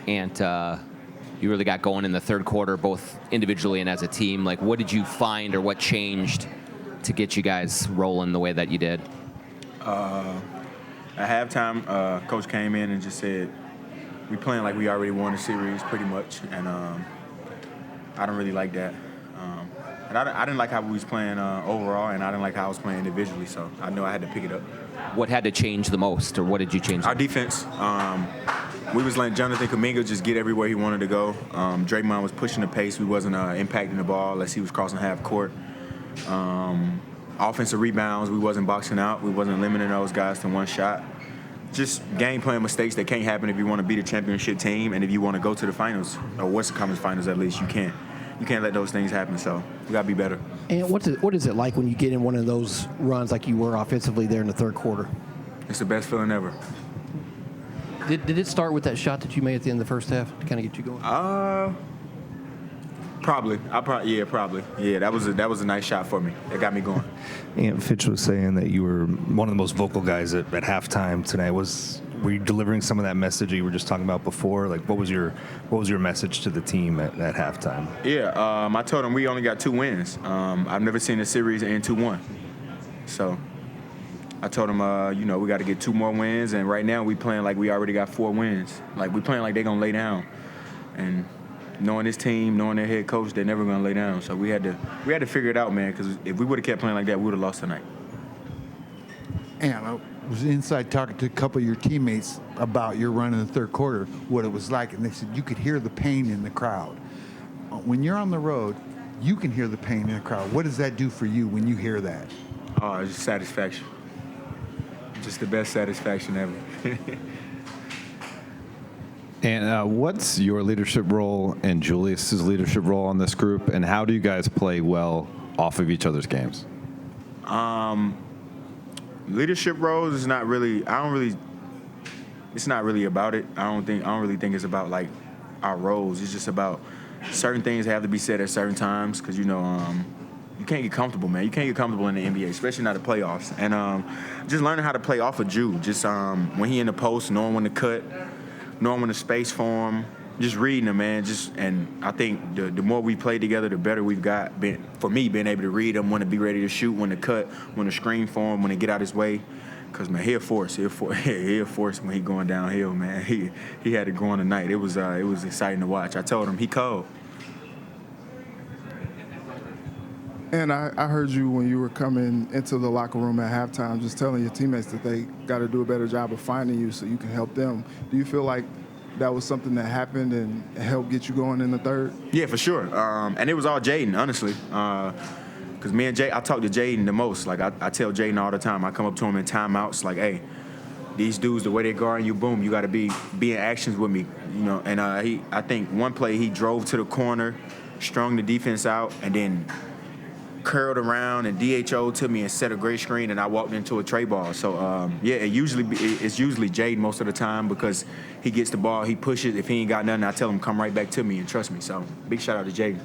and you really got going in the third quarter, both individually and as a team. Like, what did you find or what changed to get you guys rolling the way that you did? At halftime, Coach came in and just said, we playing like we already won the series pretty much, and I don't really like that. And I didn't like how we was playing overall, and I didn't like how I was playing individually, so I knew I had to pick it up. What had to change the most, or what did you change? Our defense. We was letting Jonathan Kuminga just get everywhere he wanted to go. Draymond was pushing the pace. We wasn't impacting the ball unless he was crossing half court. Offensive rebounds, we wasn't boxing out. We wasn't limiting those guys to one shot. Just game plan mistakes that can't happen if you want to beat a championship team and if you want to go to the finals, or Western Conference Finals at least. You can't let those things happen, so we got to be better. And what is it like when you get in one of those runs like you were offensively there in the third quarter? It's the best feeling ever. Did it start with that shot that you made at the end of the first half to kind of get you going? Probably. Probably. Yeah, that was a nice shot for me. That got me going. And Fitch was saying that you were one of the most vocal guys at halftime tonight. Were you delivering some of that message that you were just talking about before? Like, what was your message to the team at halftime? Yeah, I told them we only got 2 wins. I've never seen a series end 2-1. So I told them, we got to get 2 more wins, and right now we playing like we already got 4 wins. Like, we playing like they're going to lay down. And knowing this team, knowing their head coach, they're never going to lay down. So we had to figure it out, man, because if we would have kept playing like that, we would have lost tonight. And I was inside talking to a couple of your teammates about your run in the third quarter, what it was like, and they said you could hear the pain in the crowd. When you're on the road, you can hear the pain in the crowd. What does that do for you when you hear that? Oh, it's just satisfaction. Just the best satisfaction ever. And what's your leadership role and Julius's leadership role on this group, and how do you guys play well off of each other's games? Leadership roles is not really. It's not really about it. I don't really think it's about like our roles. It's just about certain things have to be said at certain times because you can't get comfortable, man. You can't get comfortable in the NBA, especially not the playoffs. And just learning how to play off of Jude. Just when he in the post, knowing when to cut, knowing when to space for him, just reading him, man. And I think the more we play together, the better we've got. For me, being able to read him, when to be ready to shoot, when to cut, when to screen for him, when to get out his way. Because, man, he'll force when he going downhill, man. He had it going tonight. It was exciting to watch. I told him he cold. And I heard you when you were coming into the locker room at halftime just telling your teammates that they got to do a better job of finding you so you can help them. Do you feel like that was something that happened and helped get you going in the third? Yeah, for sure. And it was all Jaden, honestly. Because me and Jay, I talk to Jaden the most. Like, I tell Jaden all the time. I come up to him in timeouts like, hey, these dudes, the way they guarding you, boom, you got to be in actions with me. And I think one play he drove to the corner, strung the defense out, and then curled around and DHO'd to me and set a great screen, and I walked into a tray ball. So, it's usually Jaden most of the time because he gets the ball, he pushes. If he ain't got nothing, I tell him, come right back to me and trust me. So, big shout out to Jaden.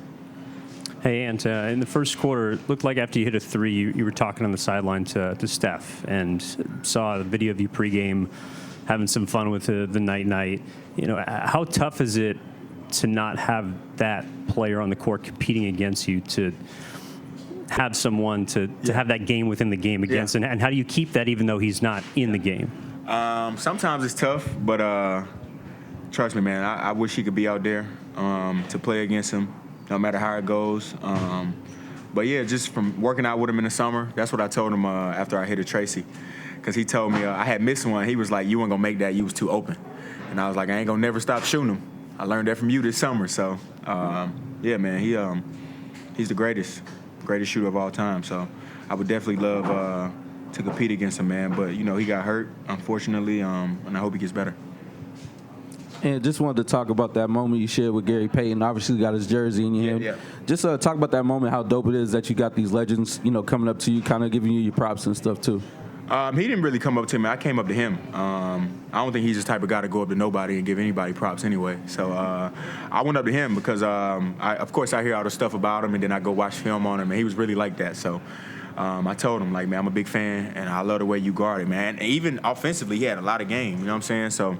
Hey, Ant, in the first quarter, it looked like after you hit a 3, you were talking on the sideline to Steph and saw the video of you pregame having some fun with the night-night. How tough is it to not have that player on the court competing against you, to have someone to have that game within the game against, and how do you keep that even though he's not in the game? Sometimes it's tough, but trust me, man, I wish he could be out there to play against him, no matter how it goes. But yeah, just from working out with him in the summer, that's what I told him after I hit a Tracy, because he told me I had missed one. He was like, you weren't gonna make that, you was too open. And I was like, I ain't gonna never stop shooting him. I learned that from you this summer. So yeah, man, he's the greatest shooter of all time. So I would definitely love to compete against him, man. But, he got hurt, unfortunately, and I hope he gets better. And just wanted to talk about that moment you shared with Gary Payton. Obviously, got his jersey in your hand. Yeah. Just talk about that moment, how dope it is that you got these legends, coming up to you, kind of giving you your props and stuff, too. He didn't really come up to me. I came up to him. I don't think he's the type of guy to go up to nobody and give anybody props anyway. So I went up to him because, of course, I hear all the stuff about him, and then I go watch film on him, and he was really like that. So I told him, like, man, I'm a big fan, and I love the way you guard it, man. And even offensively, he had a lot of game, you know what I'm saying? So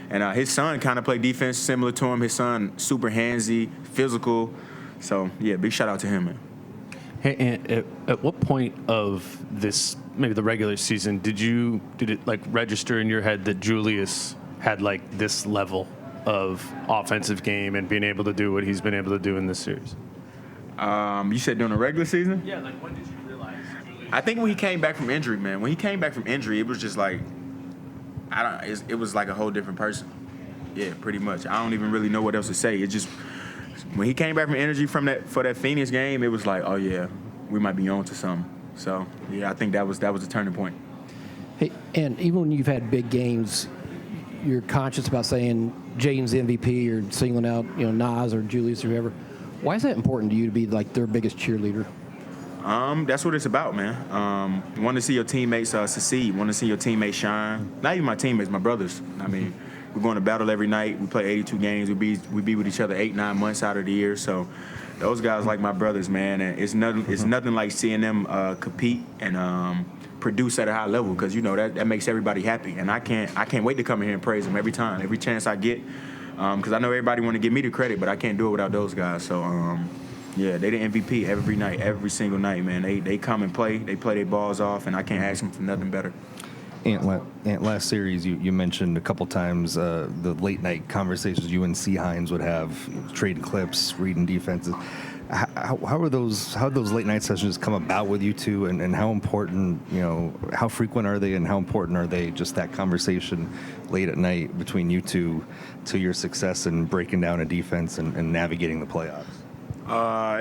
And his son kind of played defense similar to him. His son, super handsy, physical. So, yeah, big shout out to him, man. Hey, and at what point of this, maybe the regular season, did it like register in your head that Julius had like this level of offensive game and being able to do what he's been able to do in this series? You said during the regular season? Yeah, like when did you realize? I think when he came back from injury, man. When he came back from injury, it was just like, it was like a whole different person. Yeah, pretty much. I don't even really know what else to say. It just, when he came back from injury for that Phoenix game, it was like, oh yeah, we might be on to something. So yeah, I think that was a turning point. Hey, and even when you've had big games, you're conscious about saying Jaden's MVP or singling out, Nas or Julius or whoever. Why is that important to you to be like their biggest cheerleader? That's what it's about, man. Want to see your teammates succeed. Want to see your teammates shine. Not even my teammates, my brothers. I mean, we're going to battle every night. We play 82 games. We be with each other 8-9 months out of the year. So those guys like my brothers, man. And it's nothing like seeing them compete and produce at a high level, because that makes everybody happy. And I can't wait to come in here and praise them every time, every chance I get. Because I know everybody want to give me the credit, but I can't do it without those guys. So yeah, they the MVP every night, every single night, man. They come and play. They play their balls off, and I can't ask them for nothing better. Ant, last series, you mentioned a couple times the late night conversations you and C. Hines would have, trading clips, reading defenses. How are those late night sessions come about with you two, and how important, how frequent are they, and how important are they, just that conversation late at night between you two to your success in breaking down a defense and navigating the playoffs?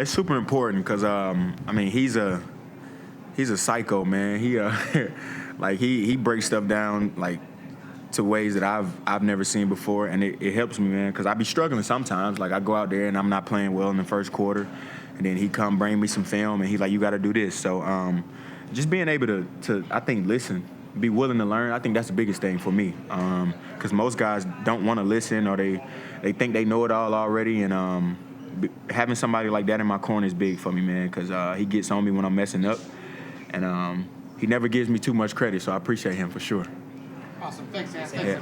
It's super important because he's a psycho, man. He breaks stuff down like to ways that I've never seen before, and it helps me, man, because I be struggling sometimes. Like I go out there and I'm not playing well in the first quarter, and then he come bring me some film and he's like, you got to do this. So just being able to I think listen, be willing to learn. I think that's the biggest thing for me, because most guys don't want to listen, or they think they know it all already, and having somebody like that in my corner is big for me, man, because he gets on me when I'm messing up, and he never gives me too much credit, so I appreciate him for sure. Awesome. Thanks, man. Yeah.